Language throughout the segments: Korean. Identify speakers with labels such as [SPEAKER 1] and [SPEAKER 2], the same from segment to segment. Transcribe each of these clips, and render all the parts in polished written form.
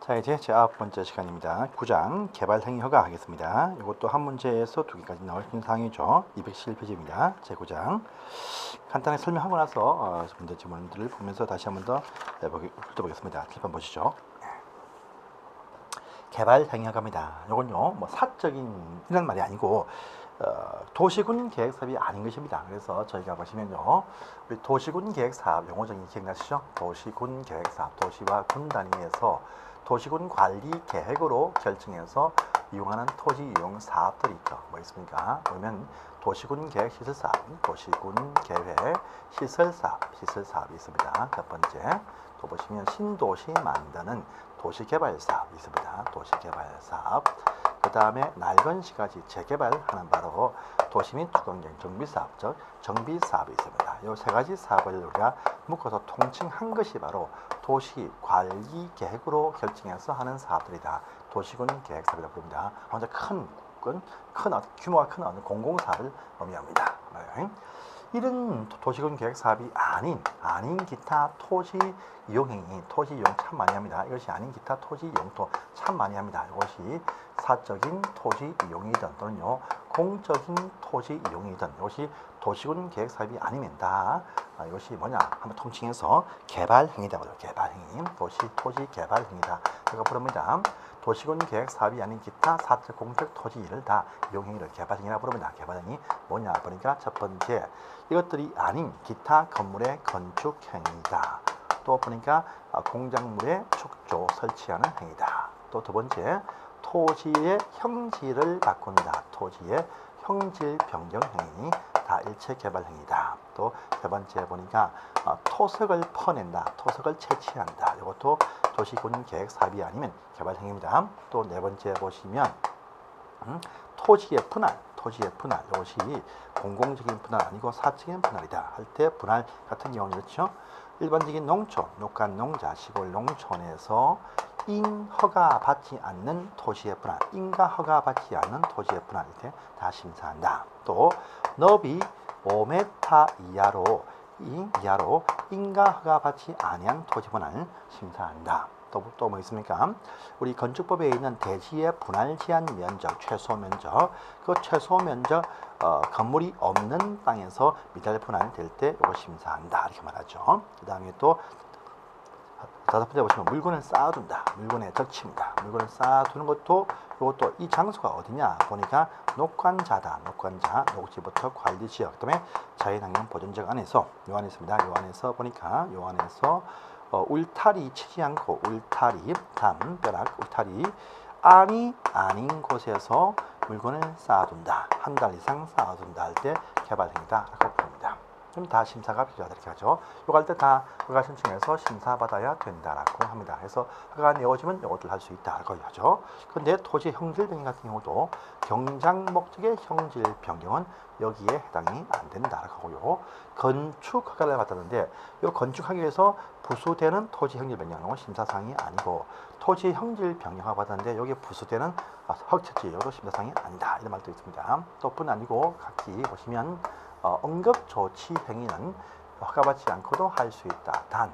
[SPEAKER 1] 자, 이제 제 9번째 시간입니다. 9장 개발행위 허가 하겠습니다. 이것도 한 문제에서 2개까지 나올 수 있는 사항이죠. 211페이지입니다. 제 9장. 간단하게 설명하고 나서 문제 지문들을 보면서 다시 한번 더 훑어보겠습니다. 7번 보시죠. 개발행위 허가입니다. 이건요, 뭐 사적인 이런 말이 아니고 도시군 계획 사업이 아닌 것입니다. 그래서 저희가 보시면요, 우리 도시군 계획 사업 용어적인 기억나시죠? 도시군 계획 사업, 도시와 군 단위에서 도시군 관리 계획으로 결정해서 이용하는 토지 이용 사업들이 있죠. 뭐 있습니까? 보면 도시군 계획 시설 사업, 도시군 계획 시설 사업이 있습니다. 첫 번째. 또 보시면 신도시 만드는 도시개발 사업이 있습니다. 도시개발 사업. 그 다음에 낡은 시가지 재개발하는 바로 도시 및 주거환경 정비 사업, 즉 정비 사업이 있습니다. 이 세 가지 사업을 우리가 묶어서 통칭한 것이 바로 도시 관리 계획으로 결정해서 하는 사업들이다. 도시군 계획 사업이라고 부릅니다. 먼저 큰 규모가 큰 어느 공공 사업을 의미합니다. 이런 도시군 계획 사업이 아닌 기타 토지 이용 행위, 토지 이용 참 많이 합니다. 이것이 아닌 기타 토지 이용도 참 많이 합니다. 이것이 사적인 토지 이용이든 또는요 공적인 토지 이용이든 이것이 도시군 계획 사업이 아니면 다 이것이 뭐냐 한번 통칭해서 개발 행위라고 해요. 개발 행위, 토지 개발 행위다. 제가 부릅니다. 도시군 계획 사업이 아닌 기타 사적 공적 토지 일을 다 이용 행위를 개발 행위라고 부릅니다. 개발 행위 뭐냐 보니까 첫 번째 이것들이 아닌 기타 건물의 건축 행위다. 또 보니까 공작물의 축조 설치하는 행위다. 또 두 번째 토지의 형질을 바꾼다. 토지의 형질 변경 행위 다 일체 개발 행위다. 또 세 번째 보니까 토석을 퍼낸다. 토석을 채취한다. 이것도 도시군 계획 사업이 아니면 개발 행위입니다. 또 네 번째 보시면 토지의 분할 이것이 공공적인 분할 아니고 사적인 분할이다 할 때 분할 같은 경우는 그렇죠. 일반적인 농촌, 녹간 농자, 시골 농촌에서 인허가 받지 않는 토지의 분할, 인가 허가 받지 않는 토지의 분할 때 다 심사한다. 또 너비 5m 이하로 인가 허가 받지 아니한 토지 분할 심사한다. 또 뭐 있습니까? 우리 건축법에 있는 대지의 분할 제한 면적, 최소 면적, 그 최소 면적 건물이 없는 땅에서 미달 분할될 때 이거 심사한다 이렇게 말하죠. 그 다음에 또 다섯 번째 보시면 물건을 쌓아둔다. 물건의 적치입니다. 물건을 쌓아두는 것도 이것도 이 장소가 어디냐 보니까 녹관자다. 녹관자, 녹지부터 관리지역, 그다음에 자연환경 보존지역 안에서 요 안에 있습니다. 요 안에서 보니까 요 안에서 울타리 치지 않고 울타리, 담벼락, 울타리 아닌 곳에서 물건을 쌓아둔다. 한 달 이상 쌓아둔다 할 때 개발행위다 라고 부릅니다. 그럼 다 심사가 필요하다 이렇게 하죠. 이거 할 때 다 허가 신청해서 심사받아야 된다라고 합니다. 그래서 허가가 내어지면 이것들 할 수 있다라고 하죠. 그런데 토지 형질 변경 같은 경우도 경장 목적의 형질 변경은 여기에 해당이 안 된다라고 하고요. 건축 허가를 받았는데 이 건축하기 위해서 부수되는 토지 형질 변경은 심사사항이 아니고 토지 형질 변경을 받았는데 여기 부수되는 흙채취 이것도 심사사항이 아니다 이런 말도 있습니다. 또 뿐 아니고 각기 보시면 응급조치 행위는 허가받지 않고도 할 수 있다. 단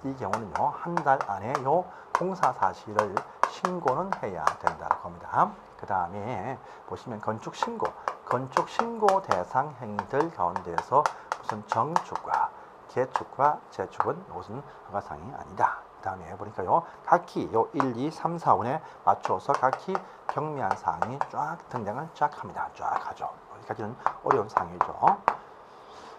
[SPEAKER 1] 이 경우는요 한 달 안에 요 공사 사실을 신고는 해야 된다고 합니다. 그 다음에 보시면 건축 신고 대상 행위들 가운데에서 무슨 정축과 개축과 재축은 이것은 허가사항이 아니다. 그 다음에 보니까요 각기 요 1, 2, 3, 4원에 맞춰서 각기 경미한 사항이 쫙 등장을 쫙 합니다. 쫙 하죠. 여기까지는 어려운 사항이죠.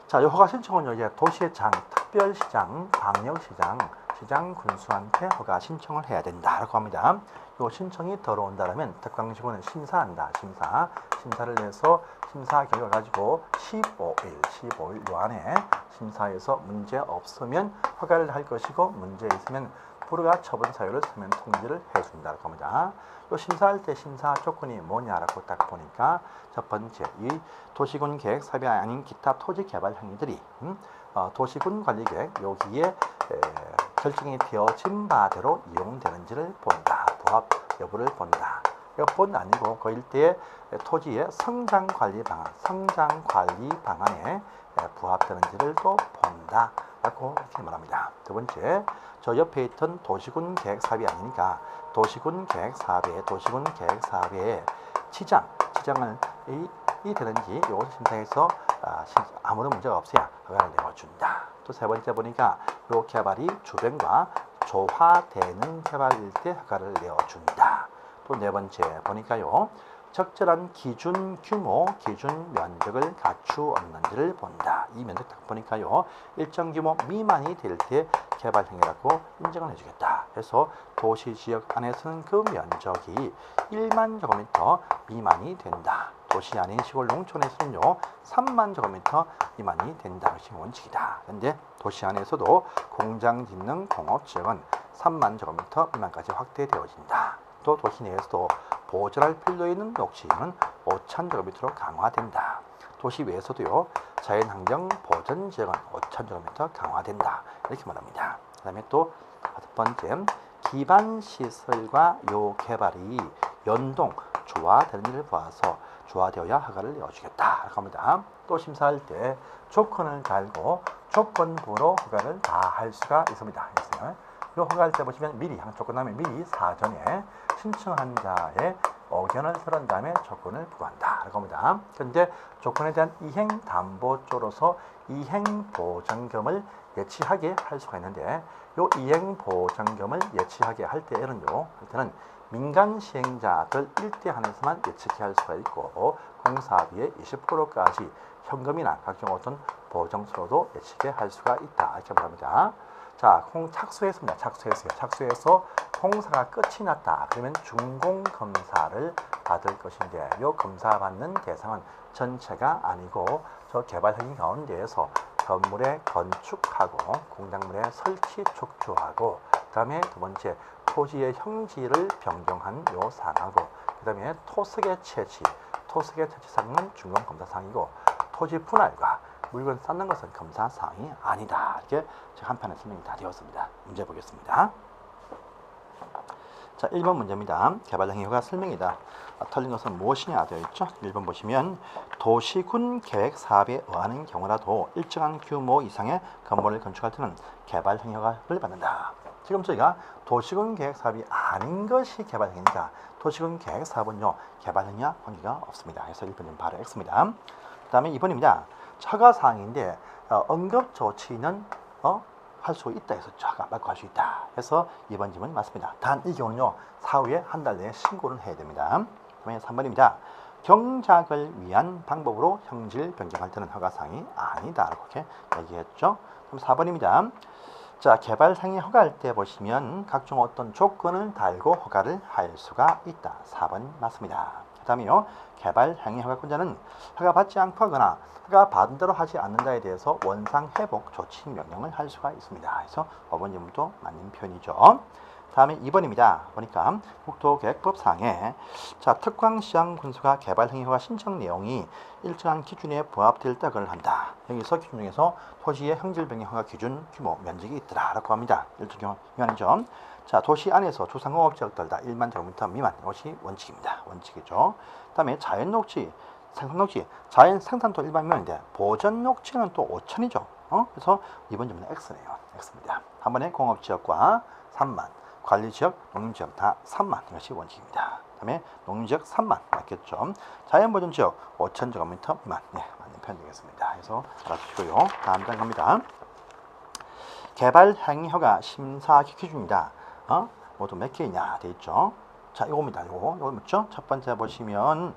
[SPEAKER 1] 자, 이 허가 신청은 이제 도시의장, 특별시장, 광역시장, 시장 군수한테 허가 신청을 해야 된다라고 합니다. 이 신청이 들어온다면 특광시군은 심사한다. 심사를 해서 심사 결과 가지고 15일 요 안에 심사에서 문제 없으면 허가를 할 것이고 문제 있으면 불허가 처분 사유를 서면 통지를 해준다고 합니다. 요 심사할 때 심사 조건이 뭐냐라고 딱 보니까 첫 번째 이 도시군 계획 사업이 아닌 기타 토지 개발 행위들이 도시군 관리 계획 여기에 결정이 되어진 바대로 이용되는지를 본다. 부합 여부를 본다. 뿐 아니고 그 일대의 토지의 성장관리 방안에 부합되는지를 또 본다 라고 이렇게 말합니다. 두 번째, 저 옆에 있던 도시군 계획 사업이 아니니까 도시군 계획 사업의 지장을 이 되는지 이것을 심사해서 아무런 문제가 없어야 허가를 내어준다. 또 세 번째 보니까 이 개발이 주변과 조화되는 개발일 때 허가를 내어준다. 또 네 번째 보니까요, 적절한 기준 규모, 기준 면적을 갖추었는지를 본다. 이 면적 딱 보니까요, 일정 규모 미만이 될 때 개발 행위라고 인정을 해주겠다. 그래서 도시 지역 안에서는 그 면적이 1만 제곱미터 미만이 된다. 도시 아닌 시골 농촌에서는요 3만 제곱미터 미만이 된다. 것이 원칙이다. 그런데 도시 안에서도 공장 짓는 공업지역은 3만 제곱미터 미만까지 확대되어진다. 또 도시 내에서도 보존할 필요 있는 녹지는 5천 제곱미터로 강화된다. 도시 외에서도요 자연환경 보전 지역은 5천 제곱미터 강화된다. 이렇게 말합니다. 그 다음에 또 다섯 번째, 기반 시설과 요 개발이 연동 조화되는지를 보아서 조화되어야 허가를 내어주겠다. 이렇게 합니다. 또 심사할 때 조건을 달고 조건부로 허가를 다 할 수가 있습니다. 이 허가할 때 보시면 미리 조건하면 미리 사전에 신청한 자의 의견을 들은 다음에 조건을 부과한다. 이렇게 합니다. 그런데 조건에 대한 이행 담보조로서 이행 보장금을 예치하게 할 수가 있는데 이 이행 보장금을 예치하게 할 때는 민간 시행자들 일대 한에서만 예측해 할 수가 있고 공사비의 20%까지 현금이나 각종 어떤 보정서로도 예측해 할 수가 있다. 이렇게 말합니다. 자, 착수했습니다. 착수해서 공사가 끝이 났다. 그러면 준공 검사를 받을 것인데 이 검사 받는 대상은 전체가 아니고 저 개발 행위 가운데에서 건물의 건축하고 공작물의 설치 촉조하고 그다음에 두 번째 토지의 형질을 변경한 요 사항하고 그다음에 토색의 채취사항은 준공 검사 사항이고 토지 분할과 물건 쌓는 것은 검사 사항이 아니다. 이렇게 한편에 설명이 다 되었습니다. 문제 보겠습니다. 자, 1번 문제입니다. 개발 행위 허가 설명이다. 틀린 것은 무엇이냐 되어 있죠. 1번 보시면 도시군 계획 사업에 의하는 경우라도 일정한 규모 이상의 건물을 건축할 때는 개발 행위 허가를 받는다. 지금 저희가 도시군 계획 사업이 아닌 것이 개발 행위니까 도시군 계획 사업은요 개발 행위와 관계가 없습니다. 그래서 1번은 바로 X입니다. 그 다음에 2번입니다. 허가 사항인데 응급 조치는 할 수 있다 해서 허가 받고 할 수 있다. 해서 2번 질문 맞습니다. 단 이 경우는요 사후에 한 달 내에 신고를 해야 됩니다. 그다음에 3번입니다. 경작을 위한 방법으로 형질 변경할 때는 허가 사항이 아니다. 이렇게 얘기했죠. 그럼 4번입니다. 자, 개발 행위 허가할 때 보시면 각종 어떤 조건을 달고 허가를 할 수가 있다. 4번 맞습니다. 그 다음에요. 개발 행위 허가권자는 허가받지 않고 하거나 허가받은 대로 하지 않는다에 대해서 원상 회복 조치 명령을 할 수가 있습니다. 그래서 5번 질문도 맞는 표현이죠. 다음에 2번입니다. 보니까 국토계획법상에 자, 특광시장 군수가 개발 행위 허가 신청 내용이 일정한 기준에 부합될 때 그걸 한다. 여기서 기준 중에서 토지의 형질 변경 허가 기준 규모 면적이 있더라라고 합니다. 일정 미만이죠. 자, 도시 안에서 주상공업지역들 다 1만 제곱미터 미만 이것이 원칙입니다. 원칙이죠. 다음에 자연녹지, 생산녹지, 자연 생산도 일반 미만인데 보전녹지는 또 5천이죠. 그래서 이번 질문은 X네요. X입니다. 한 번에 공업지역과 3만, 관리지역, 농림지역 다 3만 이것이 원칙입니다. 다음에 농림지역 3만 맞겠죠. 자연보전지역 5천 제곱미터 미만 맞는 표현 되겠습니다. 그래서 알아두시고요. 다음 장 갑니다. 개발 행위 허가 심사 기준이다. 모두 몇 개이냐 돼 있죠. 자, 이겁니다. 이거 맞죠? 첫 번째 보시면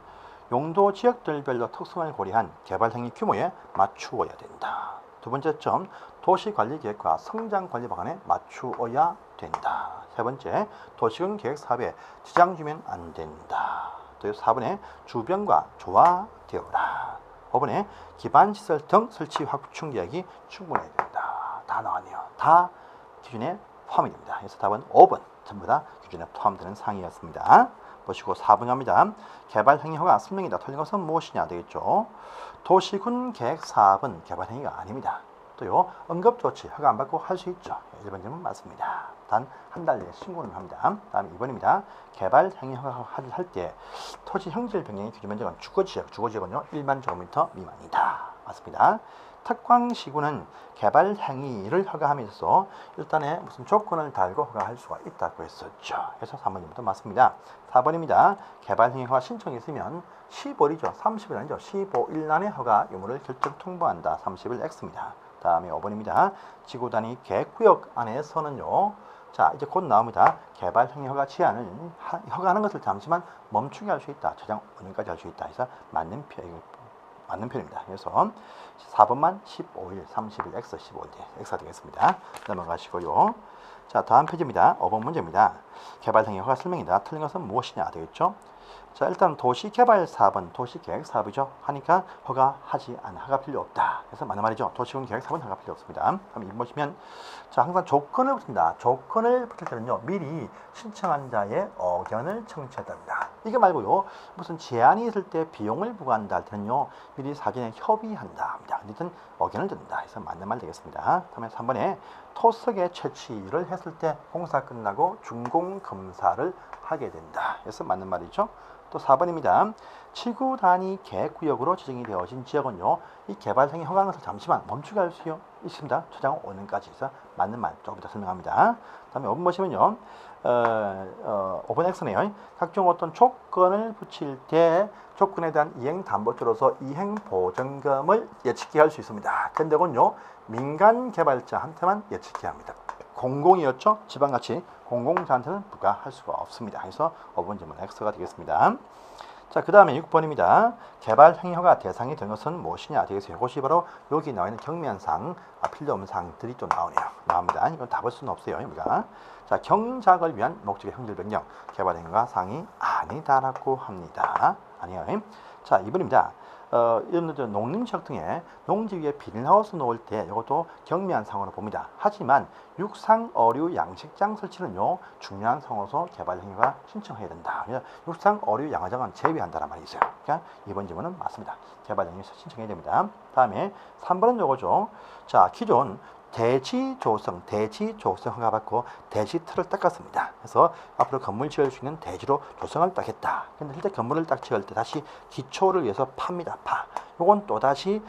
[SPEAKER 1] 용도 지역들별로 특성을 고려한 개발 행위 규모에 맞추어야 된다. 두 번째 점, 도시관리계획과 성장관리 방안에 맞추어야 된다. 세 번째, 도시군 계획 사업에 지장 주면 안 된다. 또 4번에 주변과 조화되어라. 5번에 기반시설 등 설치 확충 계획이 충분해야 된다. 다 나왔네요. 다 기준에 포함이 됩니다. 그래서 답은 5번 전부 다 기준에 포함되는 사항이었습니다. 보시고 4번 갑니다. 개발 행위 허가 설명이다. 틀린 것은 무엇이냐 되겠죠. 도시군 계획 사업은 개발 행위가 아닙니다. 또요 응급조치 허가 안 받고 할 수 있죠. 1번 질문 맞습니다. 단 한 달 내에 신고를 합니다. 다음에 2번입니다. 개발 행위 허가를 할 때 토지 형질 변경의 기준 면적은 주거지역은요 1만 제곱미터 미만이다. 맞습니다. 특광시구는 개발 행위를 허가하면서 일단에 무슨 조건을 달고 허가할 수가 있다고 했었죠. 그래서 3번부터 맞습니다. 4번입니다. 개발 행위 허가 신청이 있으면 15일이죠. 30일 아니죠. 15일 안에 허가 유무를 결정 통보한다. 30일 X입니다. 다음에 5번입니다. 지구 단위 계획구역 안에서는요. 자, 이제 곧 나옵니다. 개발 행위 허가 제한을 허가하는 것을 잠시만 멈추게 할 수 있다. 저장 5년까지 할 수 있다. 그래서 맞는 편입니다. 그래서 4번만 15일, 30일, X, 15일, X가 되겠습니다. 넘어가시고요. 자, 다음 페이지입니다. 5번 문제입니다. 개발 행위 허가 설명이다. 틀린 것은 무엇이냐 되겠죠? 자, 일단 도시개발사업은 도시계획사업이죠. 하니까 허가 필요 없다. 그래서 맞는 말이죠. 도시계획사업은 허가 필요 없습니다. 그럼 이번 보시면 자, 항상 조건을 붙인다. 조건을 붙일 때는요. 미리 신청한 자의 의견을 청취한답니다. 이게 말고요. 무슨 제한이 있을 때 비용을 부과한다 할 때는요. 미리 사전에 협의한다 합니다. 어쨌든 의견을 듣는다. 해서 맞는 말 되겠습니다. 다음에 3번에 토석에 채취를 했을 때 공사 끝나고 준공검사를 하게 된다. 그래서 맞는 말이죠. 또 4번입니다. 지구 단위 계획구역으로 지정이 되어진 지역은요. 이 개발 행위 허가는 것을 잠시만 멈추게 할 수 있습니다. 저장 5년까지 해서 맞는 말 조금 이따 설명합니다. 다음에 5번 보시면요. 5번 X네요. 각종 어떤 조건을 붙일 때 조건에 대한 이행담보조로서 이행보증금을 예측해 할 수 있습니다. 근데 그건요. 민간 개발자한테만 예측해 합니다. 공공이었죠. 지방같이 공공자한테는 부과할 수가 없습니다. 그래서 5번 질문 X가 되겠습니다. 자, 그 다음에 6번입니다. 개발 행위 허가 대상이 된 것은 무엇이냐 되겠어요. 이것이 바로 여기 나와 있는 경미한 필요 없는 사항들이 또 나옵니다. 이건 다 볼 수는 없어요. 우리가. 자, 경작을 위한 목적의 형질 변경, 개발 행위가 사항이 아니다라고 합니다. 아니에요. 자, 2번입니다. 이런 농림지역 등에 농지 위에 비닐하우스 놓을 때 이것도 경미한 상황으로 봅니다. 하지만 육상 어류 양식장 설치는요 중요한 상황으로서 개발 행위가 신청해야 된다. 육상 어류 양화장은 제외한다는 말이 있어요. 그러니까 이번 질문은 맞습니다. 개발 행위 신청해야 됩니다. 다음에 3번은 요거죠. 자, 기존 대지 조성 허가 받고 대지 틀을 닦았습니다. 그래서 앞으로 건물 지을 수 있는 대지로 조성을 딱 했다. 근데 실제 건물을 딱 지을 때 다시 기초를 위해서 팝니다. 요건 또다시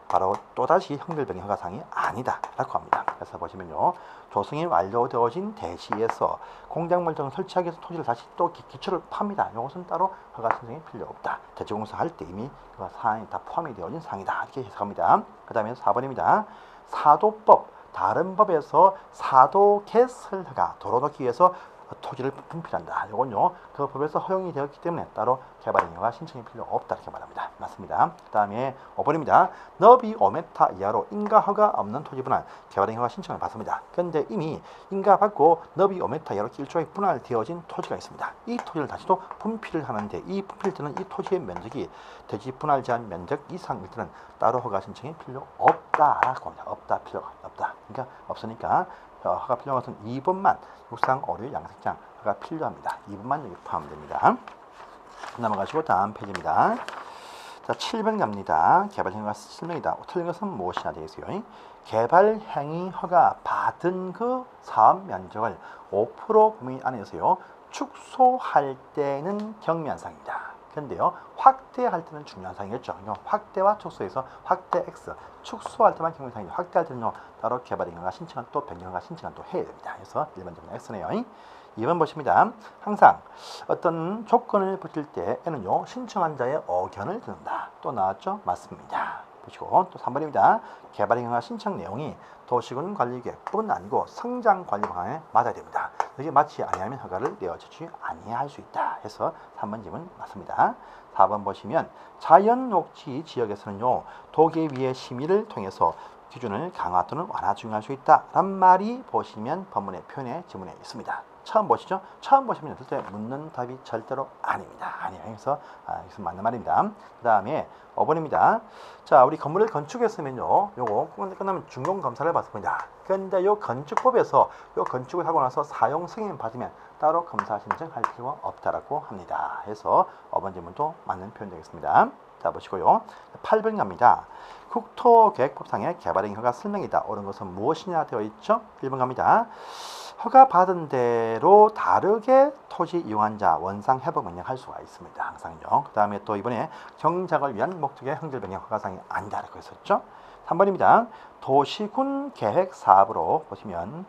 [SPEAKER 1] 바로 또다시 형질변경 허가사항이 아니다라고 합니다. 그래서 보시면요. 조성이 완료되어진 대지에서 공작물 등을 설치하기 위해서 토지를 다시 또 기초를 팝니다. 이것은 따로 허가 신청이 필요 없다. 대지공사 할 때 이미 그 사항이 다 포함이 되어진 사항이다. 이렇게 해석합니다. 그 다음에 4번입니다. 사도법, 다른 법에서 사도 개설 허가, 도로 놓기 위해서 토지를 분필한다. 이건요, 그 법에서 허용이 되었기 때문에 따로 개발 행위가 신청이 필요 없다. 이렇게 말합니다. 맞습니다. 그 다음에 5번입니다. 너비 5m 이하로 인가 허가 없는 토지 분할, 개발 행위가 신청을 받습니다. 그런데 이미 인가 받고 너비 5m 이하로 일조에 분할되어진 토지가 있습니다. 이 토지를 다시 또 분필을 하는데 이 분필 때는 이 토지의 면적이 대지 분할 제한 면적 이상일 때는 따로 허가 신청이 필요 없다라고 합니다. 없다, 필요가 없다. 그러니까 없으니까 허가 필요한 것은 2번만 육상 어류 양식장 허가 필요합니다. 2번만 여기 포함됩니다. 넘어가시고 다음 페이지입니다. 자, 7번 갑니다. 개발 행위가 설명이다. 틀린 것은 무엇이냐 되겠어요. 개발 행위 허가 받은 그 사업 면적을 5% 범위 안에서요 축소할 때는 경미한 사항입니다. 그런데요, 확대할 때는 중요한 사항이겠죠. 확대와 축소에서 확대 X, 축소할 때만 경미한 사항이죠. 확대할 때는요, 따로 개발 행위가 신청한 또 변경허가 신청한 또 해야 됩니다. 그래서 1번적으로 X네요. 2번 보십니다. 항상 어떤 조건을 붙일 때에는요, 신청한 자의 의견을 듣는다. 또 나왔죠? 맞습니다. 보시고 또 3번입니다. 개발 행위가 신청 내용이 도시군 관리계획뿐 아니고 성장 관리 방안에 맞아야 됩니다. 여기 맞지 아니하면 허가를 내어주지 아니할 수 있다. 해서 3번 질문 맞습니다. 4번 보시면 자연 녹지 지역에서는요 도계 위의 심의를 통해서 기준을 강화 또는 완화 중요할 수 있다. 란 말이 보시면 법문의 표현의 지문에 있습니다. 처음 보시죠? 처음 보시면 절대 묻는 답이 절대로 아닙니다. 아니에요. 그래서 이것은 맞는 말입니다. 그 다음에 5번입니다. 자, 우리 건물을 건축했으면요, 요거 끝나면 준공검사를 받습니다. 그런데 요 건축법에서 요 건축을 하고 나서 사용 승인 받으면 따로 검사 신청할 필요가 없다라고 합니다. 해서 5번 질문도 맞는 표현 되겠습니다. 자, 보시고요. 8번 갑니다. 국토계획법상의 개발행위 허가 설명이다. 옳은 것은 무엇이냐 되어 있죠? 1번 갑니다. 허가 받은 대로 다르게 토지 이용한 자 원상 회복 명령할 수가 있습니다. 항상요. 그 다음에 또 이번에 경작을 위한 목적의 형질 변경 허가사항이 아니다라고 했었죠. 3번입니다. 도시군 계획 사업으로 보시면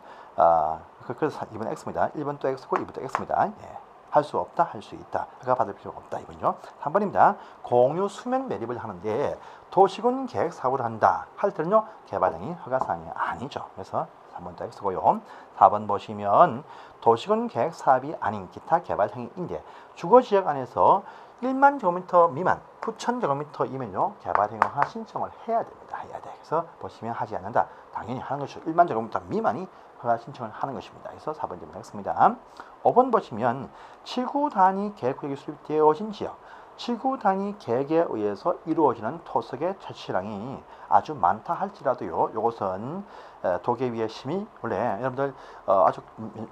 [SPEAKER 1] 그래서 이번 X입니다. 1번 또 X고 2번 또 X입니다. 예. 할 수 없다, 할 수 있다. 허가 받을 필요가 없다. 이번요. 3번입니다. 공유 수면 매립을 하는데 도시군 계획 사업을 한다 할 때는요. 개발행위 허가사항이 아니죠. 그래서 3번 또 X고요. 4번 보시면 도시군 계획 사업이 아닌 기타 개발 행위인데 주거지역 안에서 1만 제곱미터 미만 9천 제곱미터이면요. 개발 행위화 신청을 해야 됩니다. 해야 돼. 그래서 보시면 하지 않는다. 당연히 하는 것이죠. 1만 제곱미터 미만이 허가 신청을 하는 것입니다. 그래서 4번 질문 하겠습니다. 5번 보시면 7구 단위 계획구역이 수립되어진 지역 7구 단위 계획에 의해서 이루어지는 토석의 채취량이 아주 많다 할지라도요. 이것은 도계위의 심의 원래 여러분들 아주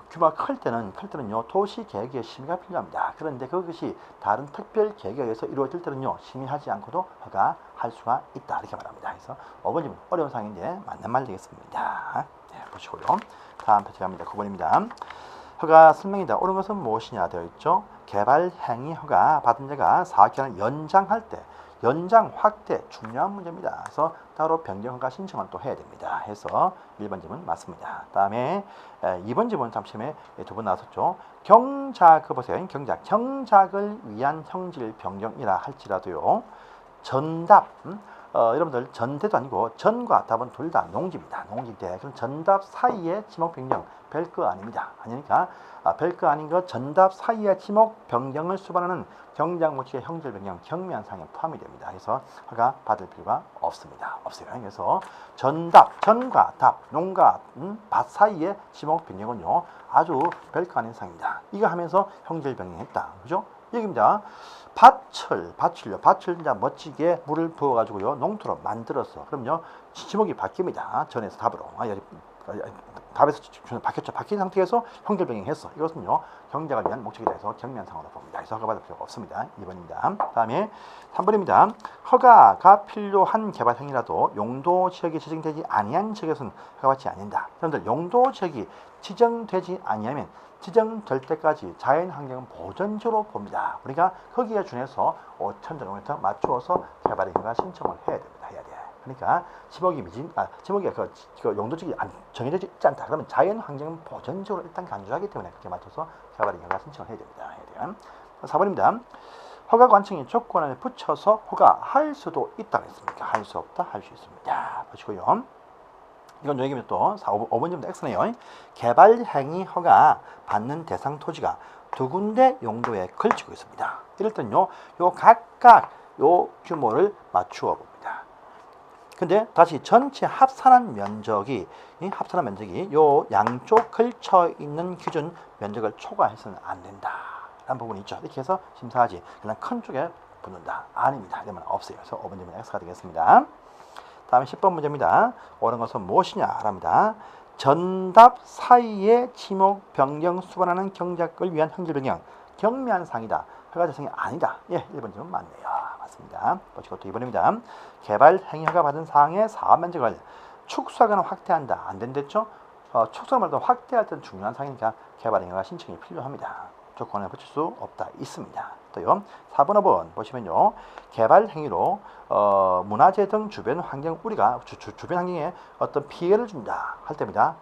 [SPEAKER 1] 규모가 클 때는요 도시 계획의 심의가 필요합니다. 그런데 그것이 다른 특별 계획에 의해서 이루어질 때는요 심의하지 않고도 허가할 수가 있다 이렇게 말합니다. 그래서 5번 질문 어려운 사항인데 맞는 말 되겠습니다. 네, 보시고요. 다음 페이지 갑니다. 9번입니다. 허가 설명이다. 옳은 것은 무엇이냐 되어 있죠. 개발 행위 허가 받은 자가 사업기간을 연장할 때 연장 확대 중요한 문제입니다. 그래서 따로 변경 허가 신청을 또 해야 됩니다. 해서 1번 질문 맞습니다. 다음에 2번 질문 잠시만에 두 번 나왔었죠. 경작 보세요. 경작을 위한 형질 변경이라 할지라도요. 전답 여러분들 전대도 아니고 전과 답은 둘 다 농지입니다. 농지인데 그럼 전답 사이의 지목 변경 별거 아닙니다. 아니니까 별거 아닌 것 전답 사이의 지목 변경을 수반하는 경작 모치의 형질 변경 경미한상에 포함이 됩니다. 그래서 허가 받을 필요가 없습니다. 없어요. 그래서 전답 전과 답 농과 밭 사이의 지목 변경은요 아주 별거 아닌 상입니다. 이거 하면서 형질 변경했다. 그죠? 여기입니다. 밭을 이제 멋지게 물을 부어가지고요 농토로 만들었어. 그럼요 지목이 바뀝니다. 전에서 답으로 답에서 바뀌었죠. 바뀐 상태에서 형질 변경했어. 이것은요 경작을 위한 목적에 대해서 경미한상으로 봅니다. 그래서 허가 받을 필요가 없습니다. 2번입니다. 다음에 3번입니다. 허가가 필요한 개발 행위라도 용도 지역이 지정되지 아니한 지역에서는 허가받지 않는다. 여러분들 용도 지역이 지정되지 아니하면 지정될 때까지 자연환경 보전지로 봅니다. 우리가 거기에 준해서 5,000제곱미터 맞추어서 개발의 허가 신청을 해야 됩니다. 해야 돼. 그러니까 지목이 그 용도지역이 정해져 있지 않다. 그러면 자연환경 보전지로 일단 간주하기 때문에 그렇게 맞춰서 개발의 허가 신청을 해야 됩니다. 해야 돼요. 4번입니다. 허가 관청이 조건을 붙여서 허가할 수도 있다고 했습니까? 할 수 없다, 할 수 있습니다. 보시고요. 이건 여기면 또 5번 질문 X네요. 개발 행위 허가 받는 대상 토지가 두 군데 용도에 걸치고 있습니다. 이럴 때는요, 요 각각 요 규모를 맞추어 봅니다. 근데 다시 전체 합산한 면적이 요 양쪽 걸쳐 있는 기준 면적을 초과해서는 안 된다. 라는 부분이 있죠. 이렇게 해서 심사하지. 그냥 큰 쪽에 붙는다. 아닙니다. 그러면 없어요. 그래서 5번 질문 X가 되겠습니다. 다음에 10번 문제입니다. 옳은 것은 무엇이냐? 합니다. 전답 사이의 지목 변경 수반하는 경작을 위한 형질 변경 경미한 상이다. 허가 대상이 아니다. 예, 1번 질문 맞네요. 맞습니다. 보시고 또 2번입니다. 개발 행위 허가 받은 사항의 사업 면적을 축소하거나 확대한다. 안 된댔죠? 축소를 말도 확대할 때는 중요한 사항이니까 개발 행위 허가 신청이 필요합니다. 조건을 붙일 수 없다. 있습니다. 또요. 4번, 5번 보시면요. 개발 행위로 문화재 등 주변 환경 우리가 주변 환경에 어떤 피해를 준다 할 때입니다.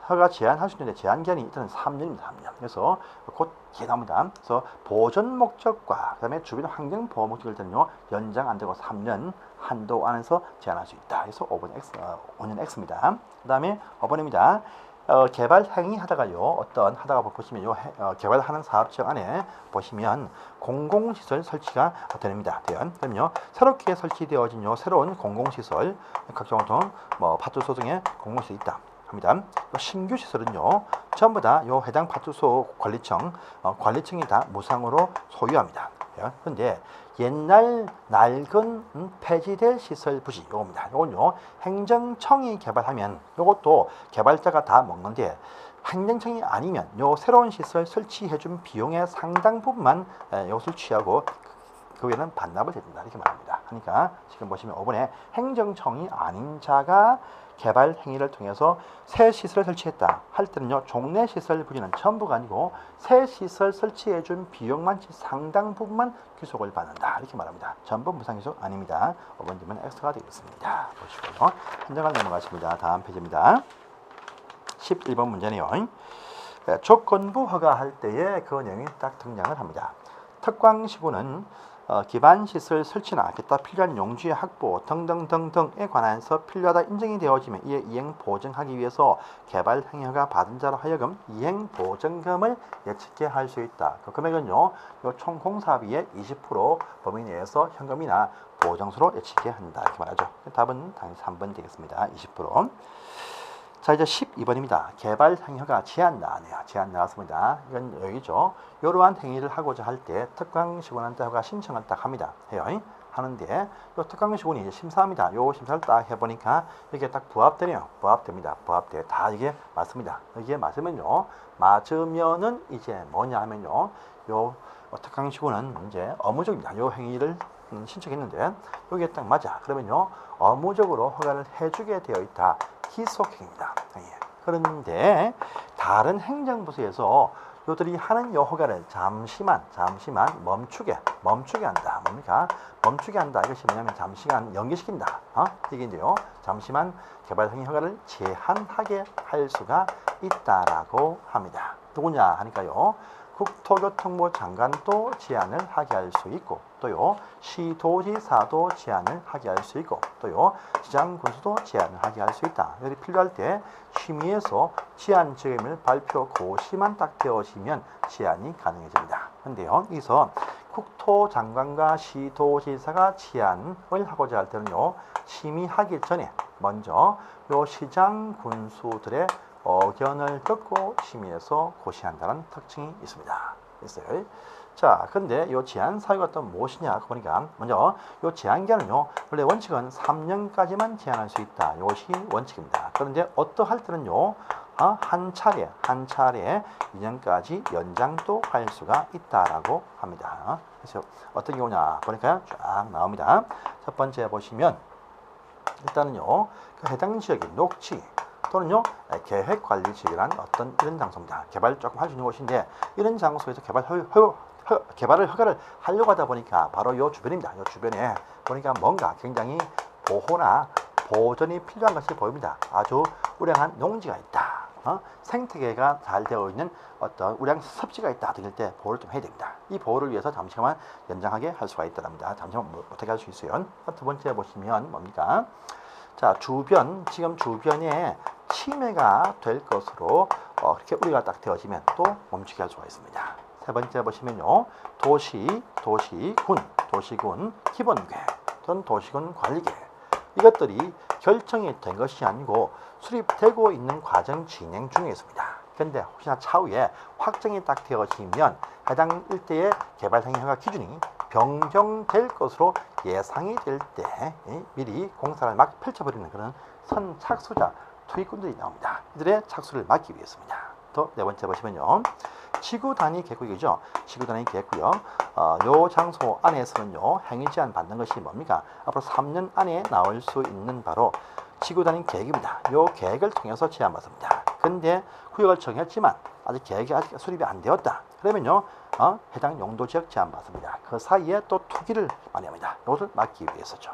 [SPEAKER 1] 허가 제한할 수 있는데 제한 기한이 일단 3년입니다. 3년. 그래서 곧 기한합니다. 그래서 보전 목적과 그다음에 주변 환경 보호 목적일 때는요. 연장 안 되고 3년 한도 안에서 제한할 수 있다. 그래서 5년 X입니다. 그다음에 5번입니다. 개발 행위 하다가요, 하다가 보시면 개발하는 사업 지역 안에 보시면 공공시설 설치가 됩니다. 그러면요, 새롭게 설치되어진 새로운 공공시설, 각종 파출소 등의 공공시설이 있다. 합니다. 신규 시설은요, 전부 다 해당 파출소 관리청이 다 무상으로 소유합니다. 그런데 옛날 낡은 폐지될 시설 부지 요겁니다. 요건요 행정청이 개발하면 요것도 개발자가 다 먹는데 행정청이 아니면 요 새로운 시설 설치해준 비용의 상당 부분만 요것을 취하고 그 외에는 반납을 해준다 이렇게 말합니다. 그러니까 지금 보시면 5번에 행정청이 아닌 자가 개발 행위를 통해서 새 시설을 설치했다 할 때는요, 종래 시설 부지는 전부가 아니고 새 시설 설치해준 비용만 상당 부분만 귀속을 받는다 이렇게 말합니다. 전부 무상귀속 아닙니다. 5번 되면 X가 되겠습니다. 보시고요. 한정을 넘어가십니다. 다음 페이지입니다. 11번 문제네요. 조건부 허가할 때에 그 내용이 딱 등장을 합니다. 특광시구는 기반시설 설치나 기타 필요한 용지의 확보 등등등등에 관해서 필요하다 인정이 되어지면 이에 이행 보증하기 위해서 개발 행위가 받은 자로 하여금 이행 보증금을 예측해 할 수 있다. 그 금액은요, 요 총 공사비의 20% 범위 내에서 현금이나 보증서로 예측해 한다 이렇게 말하죠. 답은 당연히 3번 되겠습니다. 20%. 자, 이제 12번입니다. 개발 행위가 제한 나왔네요. 제한 나왔습니다. 이건 여기죠. 이러한 행위를 하고자 할 때 특강시군한테 허가 신청을 딱 합니다. 해요. 하는데 이 특강시군이 이제 심사합니다. 요 심사를 딱 해보니까 이게 딱 부합되네요. 부합됩니다. 부합돼. 다 이게 맞습니다. 이게 맞으면요. 맞으면은 이제 뭐냐 하면요. 요 특강시군은 이제 업무적입니다. 요 행위를 신청했는데 여기에 딱 맞아. 그러면요. 업무적으로 허가를 해주게 되어 있다. 기속행위입니다. 그런데 다른 행정부서에서 요들이 하는 요 허가를 잠시만 멈추게 한다. 뭡니까? 멈추게 한다. 이것이 뭐냐면 잠시간 연기시킨다. 이게인데요. 잠시만 개발 행위 허가를 제한하게 할 수가 있다라고 합니다. 누구냐 하니까요. 국토교통부 장관도 제한을 하게 할 수 있고 또요 시도지사도 제한을 하게 할 수 있고 또요 시장군수도 제한을 하게 할 수 있다. 여기 필요할 때 심의에서 제한 지역임을 발표 고시만 딱 되어지면 제한이 가능해집니다. 그런데요 여기서 국토장관과 시도지사가 제한을 하고자 할 때는요 심의하기 전에 먼저 요 시장군수들의 의견을 듣고 심의해서 고시한다는 특징이 있습니다. 있어요. 자, 근데 이 제한 사유가 또 무엇이냐 보니까 먼저 이 제한 기간은요 원래 원칙은 3년까지만 제한할 수 있다. 이것이 원칙입니다. 그런데 어떠할 때는요 한 차례 2년까지 연장도 할 수가 있다라고 합니다. 그래서 어떤 경우냐 보니까 쫙 나옵니다. 첫 번째 보시면 일단은요 그 해당 지역의 녹지 또는요 계획관리지역이란 어떤 이런 장소입니다. 개발 조금 할 수 있는 곳인데 이런 장소에서 개발을 허가를 하려고 하다 보니까 바로 이 주변입니다. 이 주변에 보니까 뭔가 굉장히 보호나 보존이 필요한 것이 보입니다. 아주 우량한 농지가 있다. 생태계가 잘 되어 있는 어떤 우량 섭지가 있다 등일 때 보호를 좀 해야 됩니다. 이 보호를 위해서 잠시만 연장하게 할 수가 있답니다. 잠시만 어떻게 할 수 있어요? 두 번째 보시면 뭡니까? 자, 지금 주변에 침해가 될 것으로 이렇게 우리가 딱 되어지면 또 멈추게 할 수가 있습니다. 세 번째 보시면요. 도시군 기본계획 또는 도시군 관리계획 이것들이 결정이 된 것이 아니고 수립되고 있는 과정 진행 중에 있습니다. 그런데 혹시나 차후에 확정이 딱 되어지면 해당 일대의 개발 행위 허가 기준이 변경될 것으로 예상이 될 때 미리 공사를 막 펼쳐버리는 그런 선착수자 투기꾼들이 나옵니다. 이들의 착수를 막기 위해서입니다. 또 네 번째 보시면요. 지구 단위 계획이죠. 지구 단위 계획이요. 요 장소 안에서는요. 행위 제한 받는 것이 뭡니까? 앞으로 3년 안에 나올 수 있는 바로 지구 단위 계획입니다. 요 계획을 통해서 제한받습니다. 근데 구역을 정했지만 아직 계획이 아직 수립이 안 되었다. 그러면요. 해당 용도 지역 제한받습니다. 그 사이에 또 투기를 많이 합니다. 이것을 막기 위해서죠.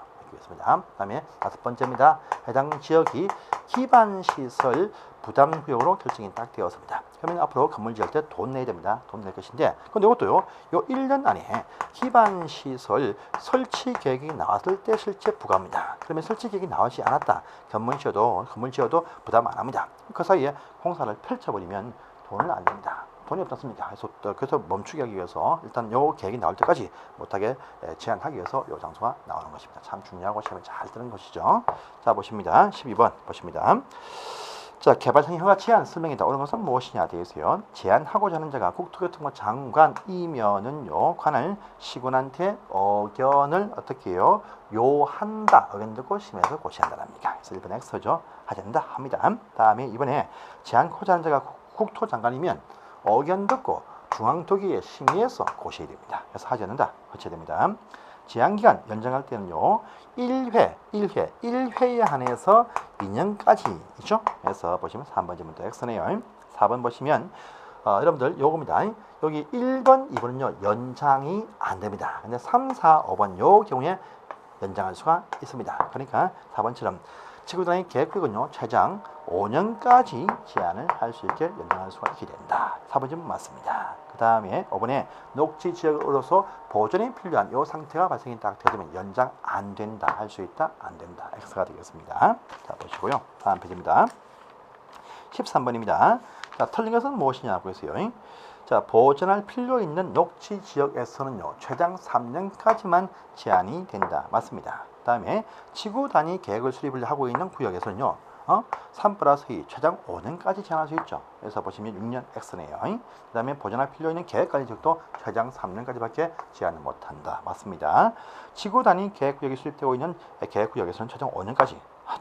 [SPEAKER 1] 그다음에 다섯 번째입니다. 해당 지역이 기반시설 부담구역으로 결정이 딱 되었습니다. 그러면 앞으로 건물 지을 때 돈 내야 됩니다. 돈 낼 것인데, 근데 이것도요, 요 1년 안에 기반시설 설치 계획이 나왔을 때 실제 부과합니다. 그러면 설치 계획이 나오지 않았다. 건물 지어도 부담 안 합니다. 그 사이에 공사를 펼쳐버리면 돈을 안 냅니다. 돈이 없지 않습니까? 그래서 멈추게 하기 위해서 일단 요 계획이 나올 때까지 못하게 제한하기 위해서 요 장소가 나오는 것입니다. 참 중요하고 시험에 잘 뜨는 것이죠. 자, 보십니다. 12번 보십니다. 자, 개발 행위 허가 제한 설명이다. 오는 것은 무엇이냐 되어 있어요. 제한하고자 하는 자가 국토교통부 장관이면은요, 관할 시군한테 의견을 어떻게 해요? 요한다. 의견 듣고 심해서 고시한다랍니다. 그래서 1번 X죠. 하지 않는다 합니다. 다음에 이번에 제한하고자 하는 자가 국토장관이면 의견 듣고 중앙도기에 심의해서 고시해야 됩니다. 그래서 하지 않는다. 거쳐야 됩니다. 제한기간 연장할 때는요 1회에 한해서 2년까지 있죠. 그래서 보시면 3번 질문도 X네요. 4번 보시면 여러분들 요겁니다. 여기 1번, 2번은요 연장이 안 됩니다. 근데 3, 4, 5번 요 경우에 연장할 수가 있습니다. 그러니까 4번처럼 지구단위 계획구역은요 최장 5년까지 제한을 할 수 있게 연장할 수가 있게 된다. 4번 질문 맞습니다. 그 다음에 5번에 녹지 지역으로서 보존이 필요한 요 상태가 발생이 딱 되면 연장 안 된다. 할 수 있다. 안 된다. X가 되겠습니다. 자 보시고요. 다음 페이지입니다. 13번입니다. 자, 틀린 것은 무엇이냐고 했어요. 자, 보존할 필요 있는 녹지 지역에서는요, 최장 3년까지만 제한이 된다. 맞습니다. 그 다음에 지구 단위 계획을 수립을 하고 있는 구역에서는요, 3+2 최장 5년까지 제한할 수 있죠. 그래서 보시면 6년 X네요. 그 다음에 보존할 필요 있는 계획관리 지역도 최장 3년까지밖에 제한을 못한다. 맞습니다. 지구 단위 계획구역이 수립되고 있는 계획구역에서는 최장 5년까지.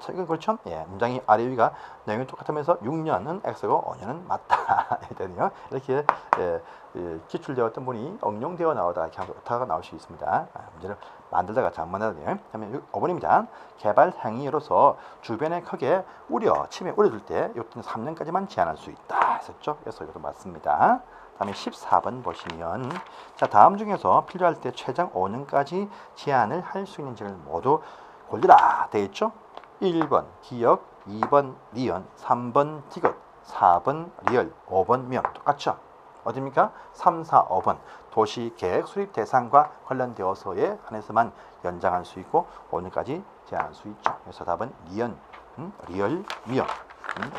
[SPEAKER 1] 이건 그렇죠? 예, 문장이 아래 위가 내용이 똑같으면서 6년은 X고 5년은 맞다. 이렇게 기출되었던 분이 응용되어 나오다가 이렇게 오타가 나올 수 있습니다. 문제를 만들다가 잘못 만들어야 돼요. 다음에 5번입니다. 개발 행위로서 주변에 크게 침해 우려될 때 이것도 3년까지만 제한할 수 있다. 했었죠? 그래서 이것도 맞습니다. 다음에 14번 보시면 자 다음 중에서 필요할 때 최장 5년까지 제한을 할 수 있는 지역을 모두 골라라. 되어 있죠? 1번 기역, 2번 니은, 3번 디귿, 4번 리얼, 5번 명. 똑같죠? 어디입니까? 3, 4, 5번 도시계획 수립 대상과 관련되어서에 한해서만 연장할 수 있고 5년까지 제한할 수 있죠. 그래서 답은 니은, 리얼, 명.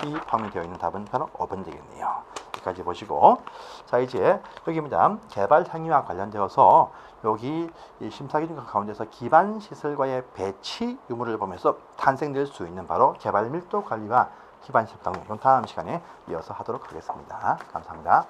[SPEAKER 1] 이 포함이 되어 있는 답은 바로 5번 되겠네요. 여기까지 보시고 자 이제 여기입니다. 개발 행위와 관련되어서 여기 이 심사 기준 가운데서 기반 시설과의 배치 유무를 보면서 탄생될 수 있는 바로 개발 밀도 관리와 기반 시설 강화. 이건 다음 시간에 이어서 하도록 하겠습니다. 감사합니다.